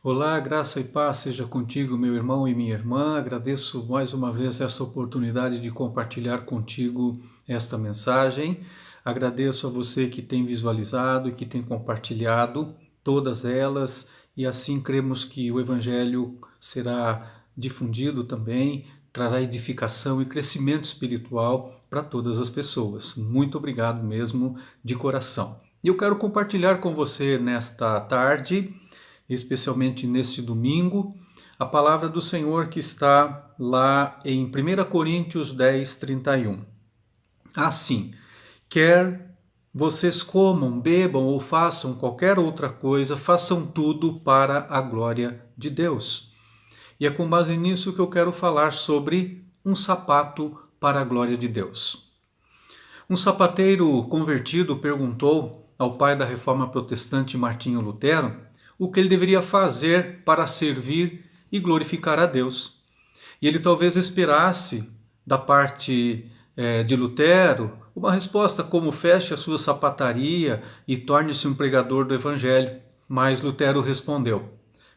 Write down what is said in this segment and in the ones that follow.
Olá, graça e paz seja contigo, meu irmão e minha irmã. Agradeço mais uma vez essa oportunidade de compartilhar contigo esta mensagem. Agradeço a você que tem visualizado e que tem compartilhado todas elas, e assim cremos que o Evangelho será difundido também, trará edificação e crescimento espiritual para todas as pessoas. Muito obrigado mesmo, de coração. E eu quero compartilhar com você nesta tarde, especialmente neste domingo, a palavra do Senhor que está lá em 1 Coríntios 10, 31. Assim, quer vocês comam, bebam ou façam qualquer outra coisa, façam tudo para a glória de Deus. E é com base nisso que eu quero falar sobre um sapato para a glória de Deus. Um sapateiro convertido perguntou ao pai da Reforma Protestante Martinho Lutero o que ele deveria fazer para servir e glorificar a Deus. E ele talvez esperasse da parte de Lutero uma resposta como: feche a sua sapataria e torne-se um pregador do Evangelho. Mas Lutero respondeu: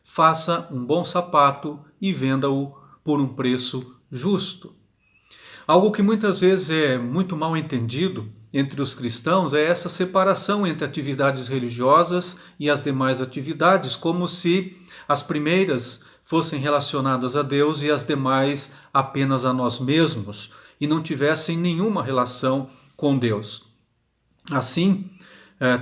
faça um bom sapato e venda-o por um preço justo. Algo que muitas vezes é muito mal entendido entre os cristãos é essa separação entre atividades religiosas e as demais atividades, como se as primeiras fossem relacionadas a Deus e as demais apenas a nós mesmos, e não tivessem nenhuma relação com Deus. Assim,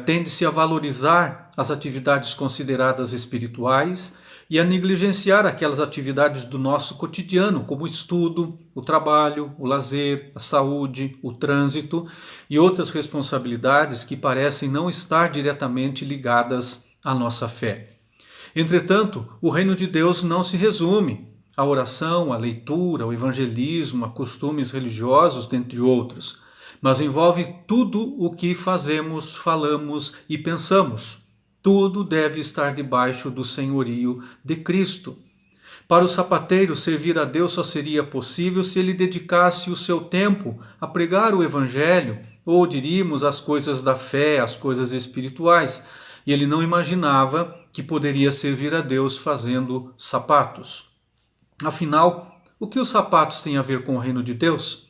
tende-se a valorizar as atividades consideradas espirituais e a negligenciar aquelas atividades do nosso cotidiano, como o estudo, o trabalho, o lazer, a saúde, o trânsito e outras responsabilidades que parecem não estar diretamente ligadas à nossa fé. Entretanto, o reino de Deus não se resume à oração, à leitura, ao evangelismo, a costumes religiosos, dentre outros, mas envolve tudo o que fazemos, falamos e pensamos. Tudo deve estar debaixo do senhorio de Cristo. Para o sapateiro, servir a Deus só seria possível se ele dedicasse o seu tempo a pregar o Evangelho, ou diríamos as coisas da fé, as coisas espirituais, e ele não imaginava que poderia servir a Deus fazendo sapatos. Afinal, o que os sapatos têm a ver com o reino de Deus?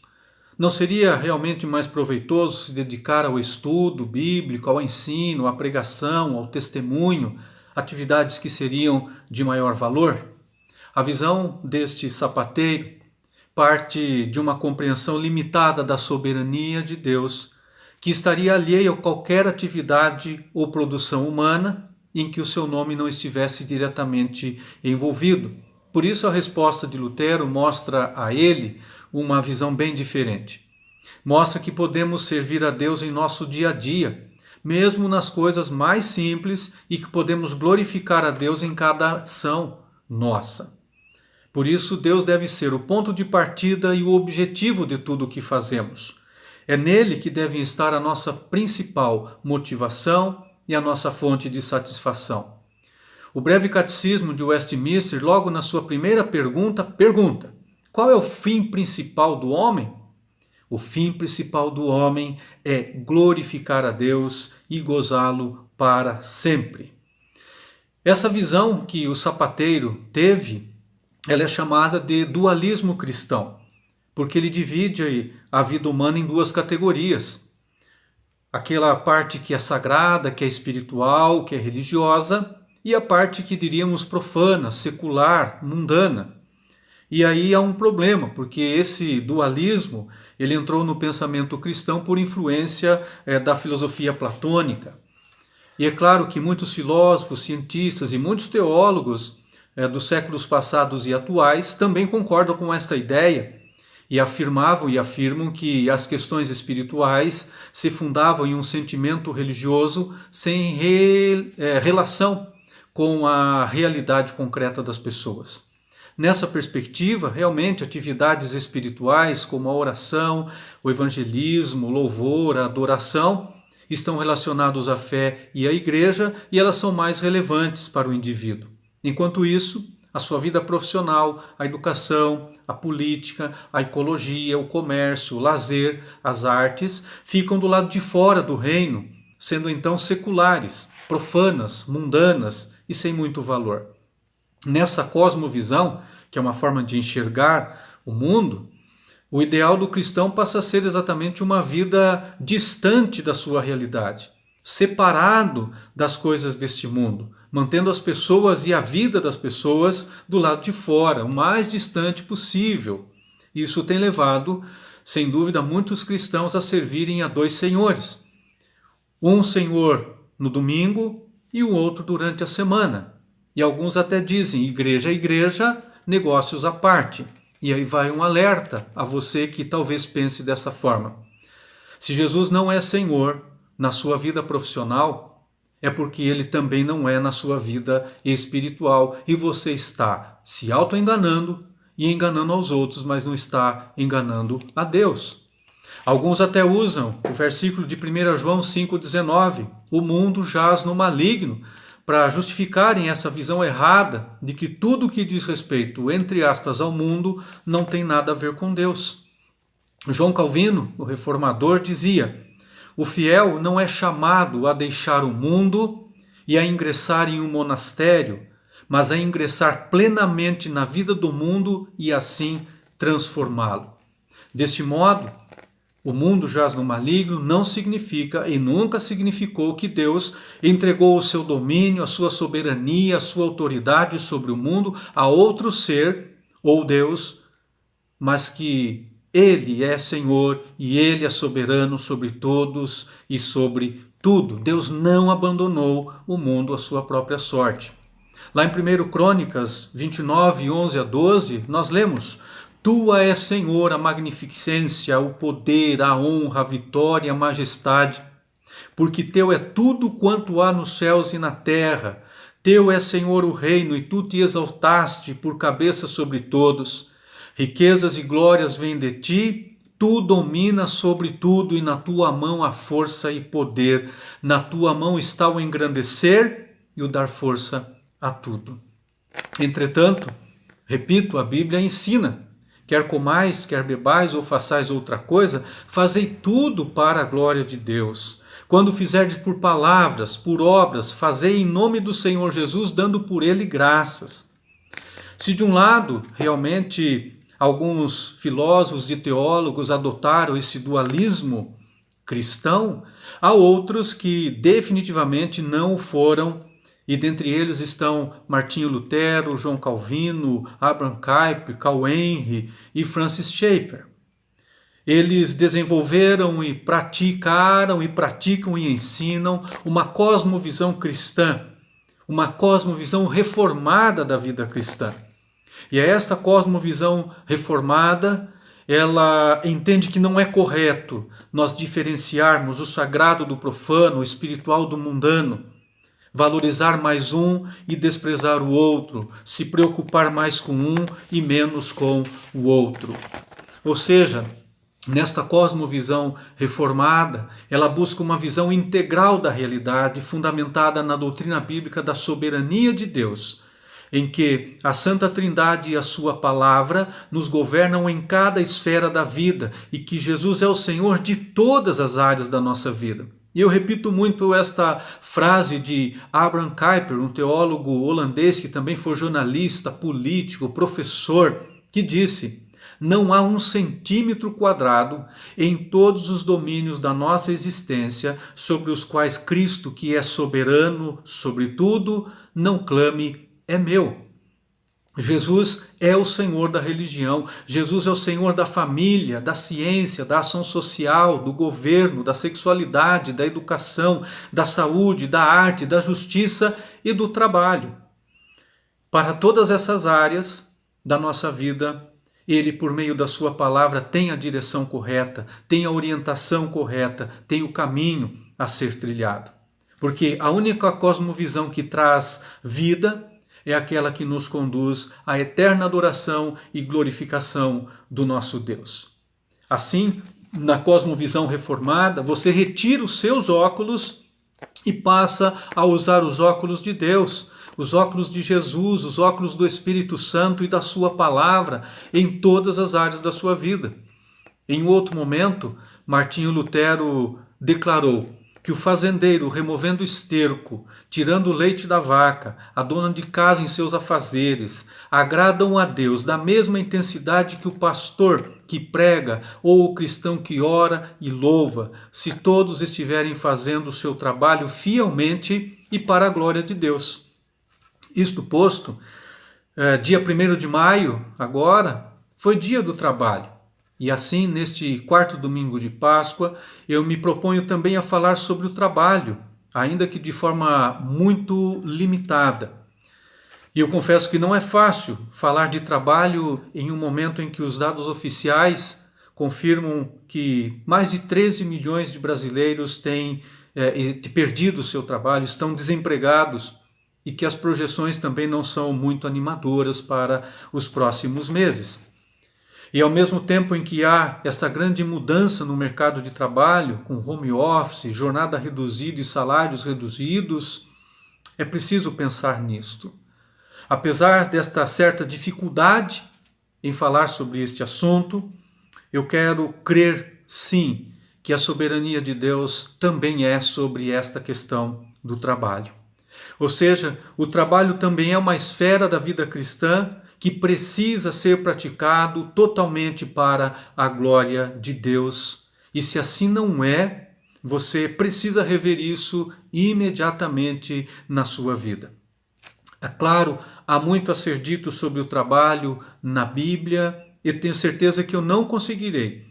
Não seria realmente mais proveitoso se dedicar ao estudo bíblico, ao ensino, à pregação, ao testemunho, atividades que seriam de maior valor? A visão deste sapateiro parte de uma compreensão limitada da soberania de Deus, que estaria alheia a qualquer atividade ou produção humana em que o seu nome não estivesse diretamente envolvido. Por isso, a resposta de Lutero mostra a ele uma visão bem diferente. Mostra que podemos servir a Deus em nosso dia a dia, mesmo nas coisas mais simples, e que podemos glorificar a Deus em cada ação nossa. Por isso, Deus deve ser o ponto de partida e o objetivo de tudo o que fazemos. É nele que deve estar a nossa principal motivação e a nossa fonte de satisfação. O breve catecismo de Westminster, logo na sua primeira pergunta: qual é o fim principal do homem? O fim principal do homem é glorificar a Deus e gozá-lo para sempre. Essa visão que o sapateiro teve, ela é chamada de dualismo cristão, porque ele divide a vida humana em duas categorias. Aquela parte que é sagrada, que é espiritual, que é religiosa, e a parte que diríamos profana, secular, mundana. E aí há um problema, porque esse dualismo ele entrou no pensamento cristão por influência da filosofia platônica. E é claro que muitos filósofos, cientistas e muitos teólogos dos séculos passados e atuais também concordam com esta ideia e afirmavam e afirmam que as questões espirituais se fundavam em um sentimento religioso sem relação com a realidade concreta das pessoas. Nessa perspectiva, realmente, atividades espirituais como a oração, o evangelismo, o louvor, a adoração, estão relacionados à fé e à igreja, e elas são mais relevantes para o indivíduo. Enquanto isso, a sua vida profissional, a educação, a política, a ecologia, o comércio, o lazer, as artes, ficam do lado de fora do reino, sendo então seculares, profanas, mundanas e sem muito valor. Nessa cosmovisão, que é uma forma de enxergar o mundo, o ideal do cristão passa a ser exatamente uma vida distante da sua realidade, separado das coisas deste mundo, mantendo as pessoas e a vida das pessoas do lado de fora, o mais distante possível. Isso tem levado, sem dúvida, muitos cristãos a servirem a dois senhores. Um senhor no domingo e o outro durante a semana. E alguns até dizem, igreja é igreja, negócios à parte. E aí vai um alerta a você que talvez pense dessa forma. Se Jesus não é Senhor na sua vida profissional, é porque Ele também não é na sua vida espiritual. E você está se auto-enganando e enganando aos outros, mas não está enganando a Deus. Alguns até usam o versículo de 1 João 5,19. O mundo jaz no maligno, para justificarem essa visão errada de que tudo que diz respeito, entre aspas, ao mundo, não tem nada a ver com Deus. João Calvino, o reformador, dizia: o fiel não é chamado a deixar o mundo e a ingressar em um monastério, mas a ingressar plenamente na vida do mundo e assim transformá-lo. Deste modo, o mundo jaz no maligno não significa e nunca significou que Deus entregou o seu domínio, a sua soberania, a sua autoridade sobre o mundo a outro ser ou Deus, mas que Ele é Senhor e Ele é soberano sobre todos e sobre tudo. Deus não abandonou o mundo à sua própria sorte. Lá em 1 Crônicas 29, 11 a 12, nós lemos: Tua é, Senhor, a magnificência, o poder, a honra, a vitória, a majestade, porque Teu é tudo quanto há nos céus e na terra. Teu é, Senhor, o reino, e Tu te exaltaste por cabeça sobre todos. Riquezas e glórias vêm de Ti, Tu dominas sobre tudo, e na Tua mão há força e poder. Na Tua mão está o engrandecer e o dar força a tudo. Entretanto, repito, a Bíblia ensina: quer comais, quer bebais ou façais outra coisa, fazei tudo para a glória de Deus. Quando fizerdes por palavras, por obras, fazei em nome do Senhor Jesus, dando por Ele graças. Se de um lado, realmente, alguns filósofos e teólogos adotaram esse dualismo cristão, há outros que definitivamente não o foram. E dentre eles estão Martinho Lutero, João Calvino, Abraham Kuyper, Carl Henry e Francis Schaeffer. Eles desenvolveram e praticaram e praticam e ensinam uma cosmovisão cristã, uma cosmovisão reformada da vida cristã. E esta cosmovisão reformada, ela entende que não é correto nós diferenciarmos o sagrado do profano, o espiritual do mundano, valorizar mais um e desprezar o outro, se preocupar mais com um e menos com o outro. Ou seja, nesta cosmovisão reformada, ela busca uma visão integral da realidade, fundamentada na doutrina bíblica da soberania de Deus, em que a Santa Trindade e a sua palavra nos governam em cada esfera da vida e que Jesus é o Senhor de todas as áreas da nossa vida. E eu repito muito esta frase de Abraham Kuyper, um teólogo holandês que também foi jornalista, político, professor, que disse: não há 1 centímetro quadrado em todos os domínios da nossa existência sobre os quais Cristo, que é soberano sobre tudo, não clame: é meu. Jesus é o Senhor da religião, Jesus é o Senhor da família, da ciência, da ação social, do governo, da sexualidade, da educação, da saúde, da arte, da justiça e do trabalho. Para todas essas áreas da nossa vida, Ele, por meio da sua palavra, tem a direção correta, tem a orientação correta, tem o caminho a ser trilhado. Porque a única cosmovisão que traz vida é aquela que nos conduz à eterna adoração e glorificação do nosso Deus. Assim, na cosmovisão reformada, você retira os seus óculos e passa a usar os óculos de Deus, os óculos de Jesus, os óculos do Espírito Santo e da sua palavra em todas as áreas da sua vida. Em outro momento, Martinho Lutero declarou: que o fazendeiro, removendo o esterco, tirando o leite da vaca, a dona de casa em seus afazeres, agradam a Deus da mesma intensidade que o pastor que prega ou o cristão que ora e louva, se todos estiverem fazendo o seu trabalho fielmente e para a glória de Deus. Isto posto, dia 1º de maio, agora, foi dia do trabalho. E assim, neste quarto domingo de Páscoa, eu me proponho também a falar sobre o trabalho, ainda que de forma muito limitada. E eu confesso que não é fácil falar de trabalho em um momento em que os dados oficiais confirmam que mais de 13 milhões de brasileiros têm perdido o seu trabalho, estão desempregados e que as projeções também não são muito animadoras para os próximos meses. E ao mesmo tempo em que há esta grande mudança no mercado de trabalho, com home office, jornada reduzida e salários reduzidos, é preciso pensar nisto. Apesar desta certa dificuldade em falar sobre este assunto, eu quero crer, sim, que a soberania de Deus também é sobre esta questão do trabalho. Ou seja, o trabalho também é uma esfera da vida cristã que precisa ser praticado totalmente para a glória de Deus. E se assim não é, você precisa rever isso imediatamente na sua vida. É claro, há muito a ser dito sobre o trabalho na Bíblia, e tenho certeza que eu não conseguirei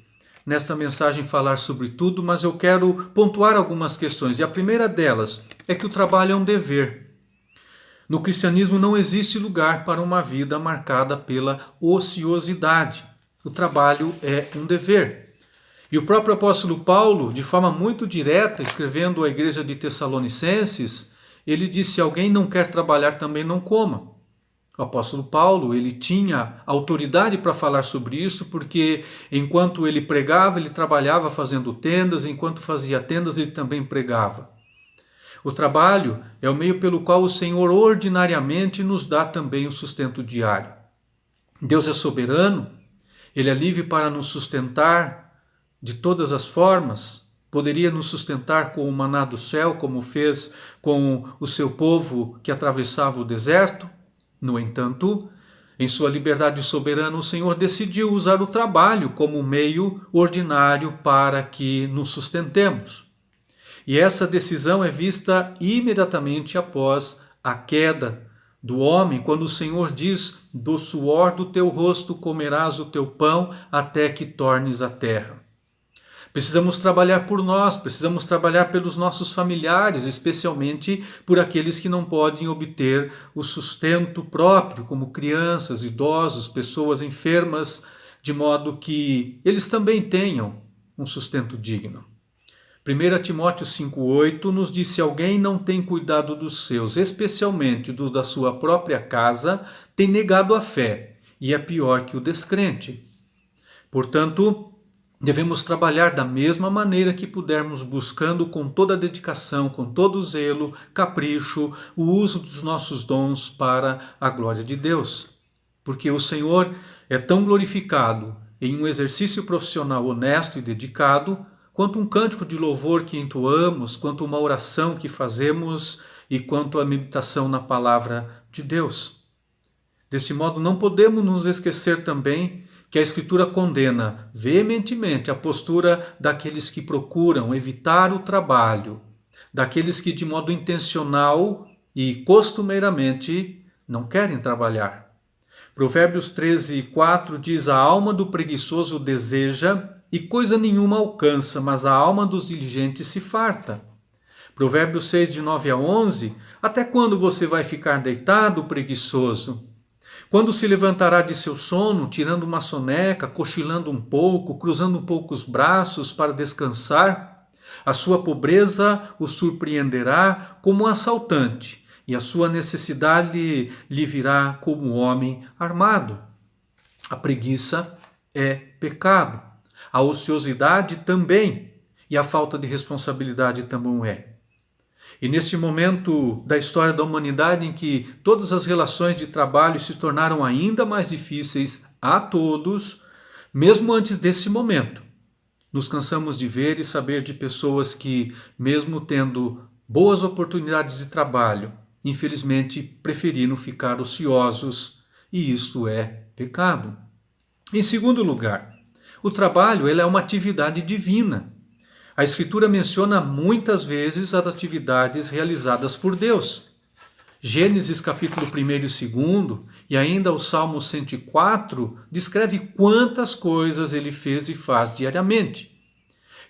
nesta mensagem falar sobre tudo, mas eu quero pontuar algumas questões. E a primeira delas é que o trabalho é um dever. No cristianismo não existe lugar para uma vida marcada pela ociosidade. O trabalho é um dever. E o próprio apóstolo Paulo, de forma muito direta, escrevendo à igreja de Tessalonicenses, ele disse: se alguém não quer trabalhar, também não coma. O apóstolo Paulo, ele tinha autoridade para falar sobre isso, porque enquanto ele pregava, ele trabalhava fazendo tendas, enquanto fazia tendas, ele também pregava. O trabalho é o meio pelo qual o Senhor ordinariamente nos dá também o sustento diário. Deus é soberano, Ele é livre para nos sustentar de todas as formas. Poderia nos sustentar com o maná do céu, como fez com o seu povo que atravessava o deserto. No entanto, em sua liberdade soberana, o Senhor decidiu usar o trabalho como meio ordinário para que nos sustentemos. E essa decisão é vista imediatamente após a queda do homem, quando o Senhor diz: do suor do teu rosto comerás o teu pão até que tornes a terra. Precisamos trabalhar por nós, precisamos trabalhar pelos nossos familiares, especialmente por aqueles que não podem obter o sustento próprio, como crianças, idosos, pessoas enfermas, de modo que eles também tenham um sustento digno. 1 Timóteo 5,8 nos diz: se alguém não tem cuidado dos seus, especialmente dos da sua própria casa, tem negado a fé e é pior que o descrente. Portanto, devemos trabalhar da mesma maneira que pudermos, buscando com toda a dedicação, com todo o zelo, capricho, o uso dos nossos dons para a glória de Deus. Porque o Senhor é tão glorificado em um exercício profissional honesto e dedicado, quanto um cântico de louvor que entoamos, quanto uma oração que fazemos e quanto a meditação na palavra de Deus. Deste modo, não podemos nos esquecer também que a Escritura condena veementemente a postura daqueles que procuram evitar o trabalho, daqueles que de modo intencional e costumeiramente não querem trabalhar. Provérbios 13:4 diz: a alma do preguiçoso deseja e coisa nenhuma alcança, mas a alma dos diligentes se farta. Provérbios 6:9-11, até quando você vai ficar deitado, preguiçoso? Quando se levantará de seu sono, tirando uma soneca, cochilando um pouco, cruzando um pouco os braços para descansar? A sua pobreza o surpreenderá como um assaltante, e a sua necessidade lhe virá como um homem armado. A preguiça é pecado. A ociosidade também, e a falta de responsabilidade também é. E neste momento da história da humanidade em que todas as relações de trabalho se tornaram ainda mais difíceis a todos, mesmo antes desse momento, Nos cansamos de ver e saber de pessoas que, mesmo tendo boas oportunidades de trabalho, infelizmente preferiram ficar ociosos, e isto é pecado. Em segundo lugar, o trabalho é uma atividade divina. A Escritura menciona muitas vezes as atividades realizadas por Deus. Gênesis capítulo 1 e 2 e ainda o Salmo 104 descreve quantas coisas ele fez e faz diariamente.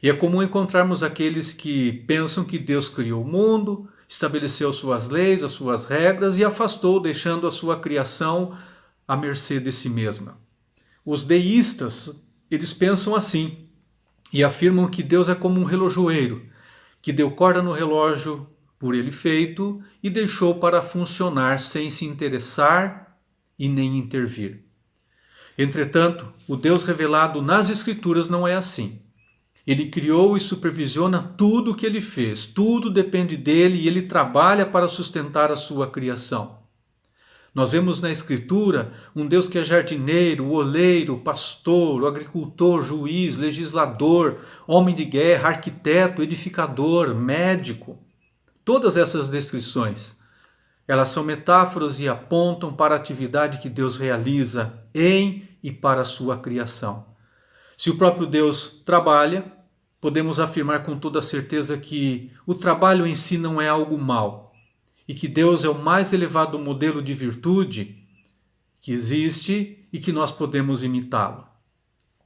E é comum encontrarmos aqueles que pensam que Deus criou o mundo, estabeleceu suas leis, as suas regras e afastou, deixando a sua criação à mercê de si mesma. Os deístas, eles pensam assim e afirmam que Deus é como um relojoeiro, que deu corda no relógio por ele feito e deixou para funcionar sem se interessar e nem intervir. Entretanto, o Deus revelado nas Escrituras não é assim. Ele criou e supervisiona tudo o que ele fez, tudo depende dele e ele trabalha para sustentar a sua criação. Nós vemos na Escritura um Deus que é jardineiro, oleiro, pastor, agricultor, juiz, legislador, homem de guerra, arquiteto, edificador, médico. Todas essas descrições, elas são metáforas e apontam para a atividade que Deus realiza em e para a sua criação. Se o próprio Deus trabalha, podemos afirmar com toda certeza que o trabalho em si não é algo mau e que Deus é o mais elevado modelo de virtude que existe e que nós podemos imitá-lo.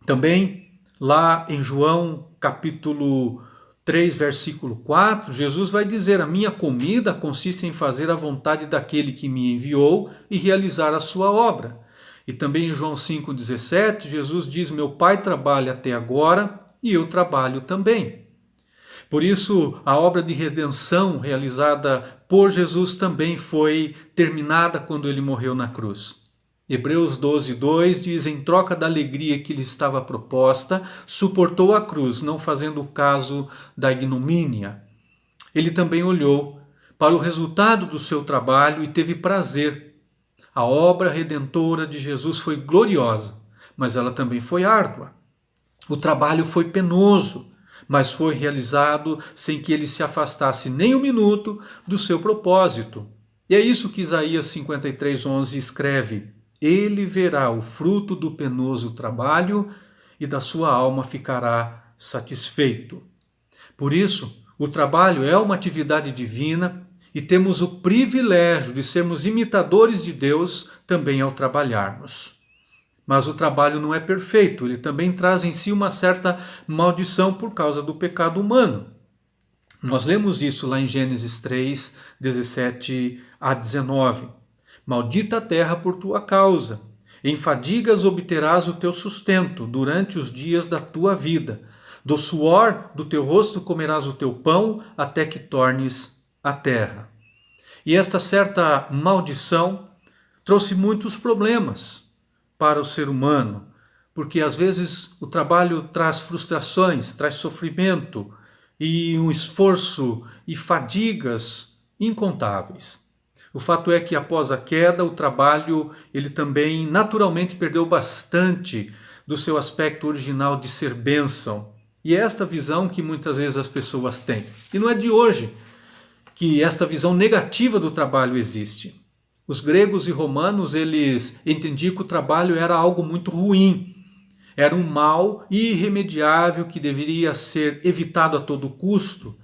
Também, lá em João capítulo 3, versículo 4, Jesus vai dizer: a minha comida consiste em fazer a vontade daquele que me enviou e realizar a sua obra. E também em João 5,17, Jesus diz: meu Pai trabalha até agora e eu trabalho também. Por isso, a obra de redenção realizada por Jesus também foi terminada quando ele morreu na cruz. Hebreus 12:2 diz: em troca da alegria que lhe estava proposta, suportou a cruz, não fazendo caso da ignomínia. Ele também olhou para o resultado do seu trabalho e teve prazer. A obra redentora de Jesus foi gloriosa, mas ela também foi árdua. O trabalho foi penoso, mas foi realizado sem que ele se afastasse nem um minuto do seu propósito. E é isso que Isaías 53:11 escreve: ele verá o fruto do penoso trabalho e da sua alma ficará satisfeito. Por isso, o trabalho é uma atividade divina e temos o privilégio de sermos imitadores de Deus também ao trabalharmos. Mas o trabalho não é perfeito, ele também traz em si uma certa maldição por causa do pecado humano. Nós lemos isso lá em Gênesis 3, 17 a 19. Maldita a terra por tua causa, em fadigas obterás o teu sustento durante os dias da tua vida. Do suor do teu rosto comerás o teu pão até que tornes a terra. E esta certa maldição trouxe muitos problemas para o ser humano, porque às vezes o trabalho traz frustrações, traz sofrimento e um esforço e fadigas incontáveis. O fato é que após a queda, o trabalho ele também naturalmente perdeu bastante do seu aspecto original de ser bênção. E é esta visão que muitas vezes as pessoas têm. E não é de hoje que esta visão negativa do trabalho existe. Os gregos e romanos, eles entendiam que o trabalho era algo muito ruim. Era um mal irremediável que deveria ser evitado a todo custo.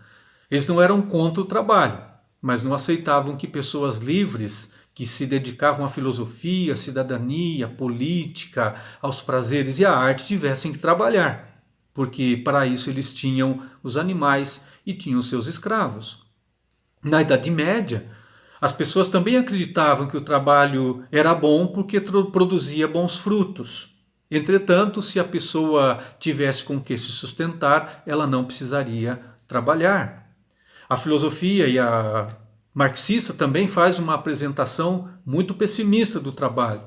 Eles não eram contra o trabalho, mas não aceitavam que pessoas livres, que se dedicavam à filosofia, à cidadania, à política, aos prazeres e à arte, tivessem que trabalhar, porque para isso eles tinham os animais e tinham seus escravos. Na Idade Média, as pessoas também acreditavam que o trabalho era bom porque produzia bons frutos. Entretanto, se a pessoa tivesse com que se sustentar, ela não precisaria trabalhar. A filosofia e a marxista também faz uma apresentação muito pessimista do trabalho,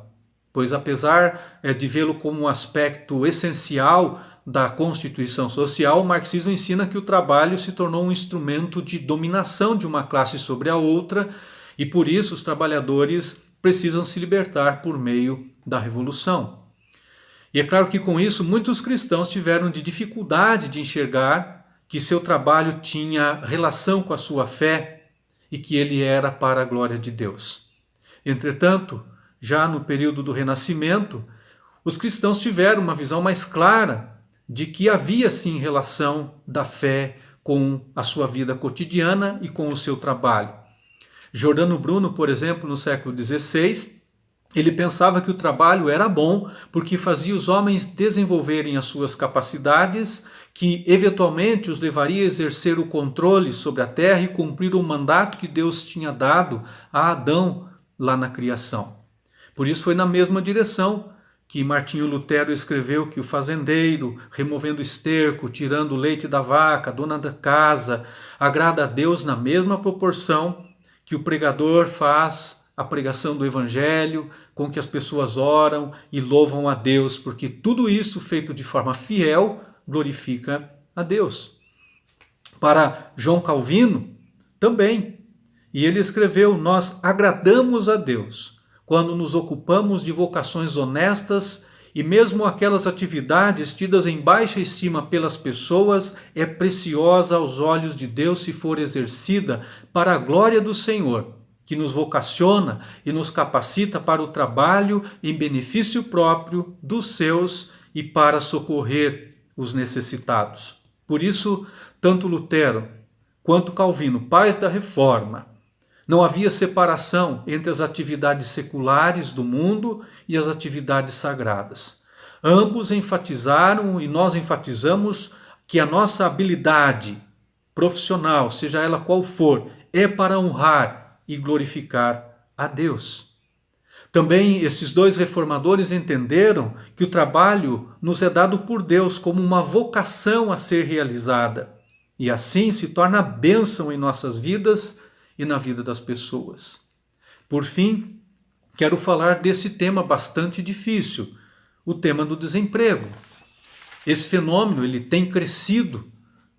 pois apesar de vê-lo como um aspecto essencial da constituição social, o marxismo ensina que o trabalho se tornou um instrumento de dominação de uma classe sobre a outra e por isso os trabalhadores precisam se libertar por meio da revolução. E é claro que com isso muitos cristãos tiveram de dificuldade de enxergar que seu trabalho tinha relação com a sua fé e que ele era para a glória de Deus. Entretanto, já no período do Renascimento, os cristãos tiveram uma visão mais clara de que havia sim relação da fé com a sua vida cotidiana e com o seu trabalho. Giordano Bruno, por exemplo, no século XVI, ele pensava que o trabalho era bom porque fazia os homens desenvolverem as suas capacidades, que eventualmente os levaria a exercer o controle sobre a terra e cumprir o mandato que Deus tinha dado a Adão lá na criação. Por isso foi na mesma direção que Martinho Lutero escreveu que o fazendeiro, removendo esterco, tirando o leite da vaca, dona da casa, agrada a Deus na mesma proporção que o pregador faz a pregação do Evangelho, com que as pessoas oram e louvam a Deus, porque tudo isso feito de forma fiel glorifica a Deus. Para João Calvino, também. E ele escreveu: nós agradamos a Deus quando nos ocupamos de vocações honestas e mesmo aquelas atividades tidas em baixa estima pelas pessoas é preciosa aos olhos de Deus se for exercida para a glória do Senhor, que nos vocaciona e nos capacita para o trabalho em benefício próprio dos seus e para socorrer os necessitados. Por isso, tanto Lutero quanto Calvino, pais da Reforma, não havia separação entre as atividades seculares do mundo e as atividades sagradas. Ambos enfatizaram e nós enfatizamos que a nossa habilidade profissional, seja ela qual for, é para honrar e glorificar a Deus. Também esses dois reformadores entenderam que o trabalho nos é dado por Deus como uma vocação a ser realizada e assim se torna bênção em nossas vidas e na vida das pessoas. Por fim, quero falar desse tema bastante difícil, o tema do desemprego. Esse fenômeno ele tem crescido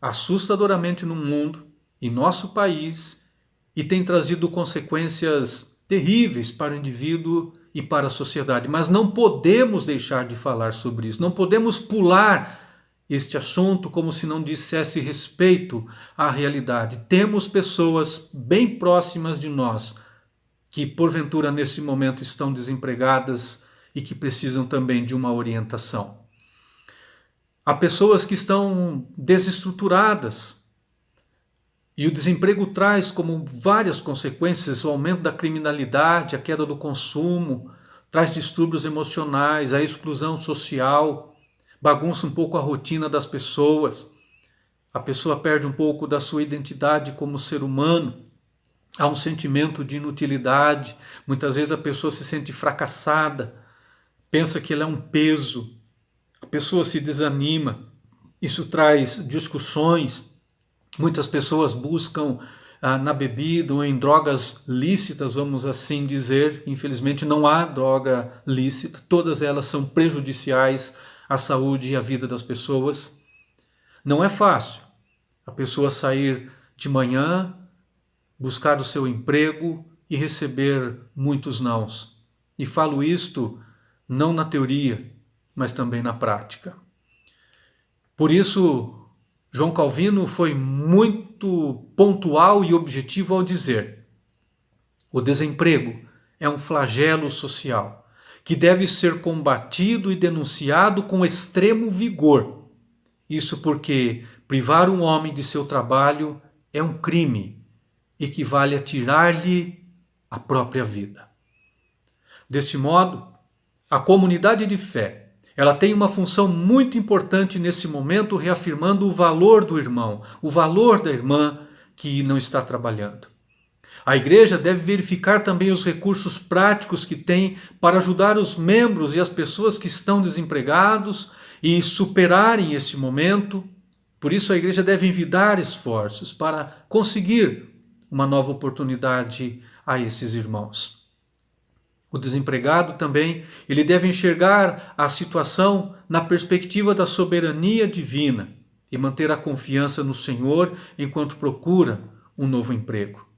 assustadoramente no mundo, em nosso país, e tem trazido consequências terríveis para o indivíduo e para a sociedade. Mas não podemos deixar de falar sobre isso, não podemos pular este assunto como se não dissesse respeito à realidade. Temos pessoas bem próximas de nós que, porventura, nesse momento estão desempregadas e que precisam também de uma orientação. Há pessoas que estão desestruturadas e o desemprego traz como várias consequências o aumento da criminalidade, a queda do consumo, traz distúrbios emocionais, a exclusão social, bagunça um pouco a rotina das pessoas, a pessoa perde um pouco da sua identidade como ser humano, há um sentimento de inutilidade, muitas vezes a pessoa se sente fracassada, pensa que ela é um peso, a pessoa se desanima, isso traz discussões, muitas pessoas buscam na bebida ou em drogas lícitas, vamos assim dizer, infelizmente não há droga lícita, todas elas são prejudiciais à saúde e à vida das pessoas. Não é fácil a pessoa sair de manhã, buscar o seu emprego e receber muitos nãos. E falo isto não na teoria, mas também na prática. Por isso, João Calvino foi muito pontual e objetivo ao dizer: o desemprego é um flagelo social que deve ser combatido e denunciado com extremo vigor. Isso porque privar um homem de seu trabalho é um crime, equivale a tirar-lhe a própria vida. Deste modo, a comunidade de fé, ela tem uma função muito importante nesse momento, reafirmando o valor do irmão, o valor da irmã que não está trabalhando. A igreja deve verificar também os recursos práticos que tem para ajudar os membros e as pessoas que estão desempregados e superarem este momento. Por isso a igreja deve envidar esforços para conseguir uma nova oportunidade a esses irmãos. O desempregado também, ele deve enxergar a situação na perspectiva da soberania divina e manter a confiança no Senhor enquanto procura um novo emprego.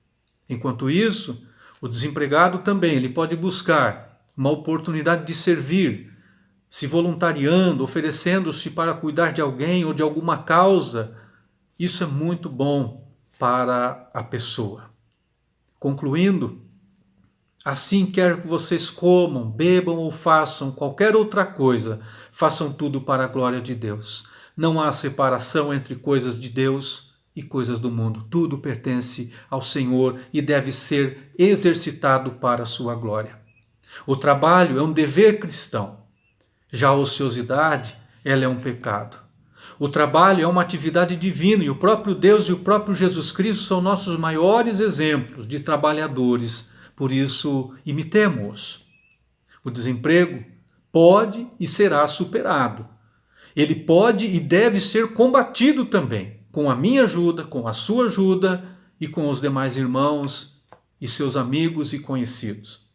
Enquanto isso, o desempregado também ele pode buscar uma oportunidade de servir se voluntariando, oferecendo-se para cuidar de alguém ou de alguma causa, isso é muito bom para a pessoa. Concluindo, assim quer que vocês comam, bebam ou façam qualquer outra coisa, façam tudo para a glória de Deus. Não há separação entre coisas de Deus e coisas do mundo. Tudo pertence ao Senhor e deve ser exercitado para a sua glória. O trabalho é um dever cristão. Já a ociosidade, ela é um pecado. O trabalho é uma atividade divina e o próprio Deus e o próprio Jesus Cristo são nossos maiores exemplos de trabalhadores. Por isso, imitemo-os. O desemprego pode e será superado. Ele pode e deve ser combatido também, com a minha ajuda, com a sua ajuda e com os demais irmãos e seus amigos e conhecidos.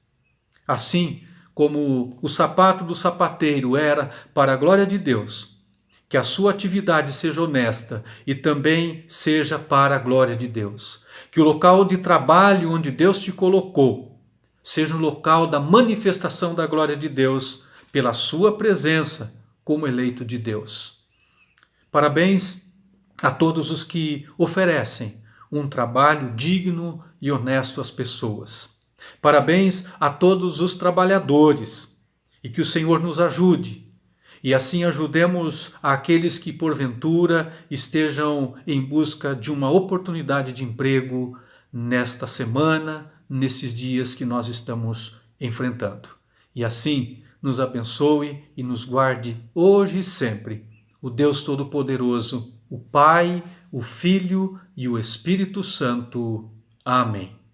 Assim como o sapato do sapateiro era para a glória de Deus, que a sua atividade seja honesta e também seja para a glória de Deus. Que o local de trabalho onde Deus te colocou seja um local da manifestação da glória de Deus pela sua presença como eleito de Deus. Parabéns a todos os que oferecem um trabalho digno e honesto às pessoas. Parabéns a todos os trabalhadores e que o Senhor nos ajude. E assim ajudemos aqueles que porventura estejam em busca de uma oportunidade de emprego nesta semana, nesses dias que nós estamos enfrentando. E assim nos abençoe e nos guarde hoje e sempre o Deus Todo-Poderoso, o Pai, o Filho e o Espírito Santo. Amém.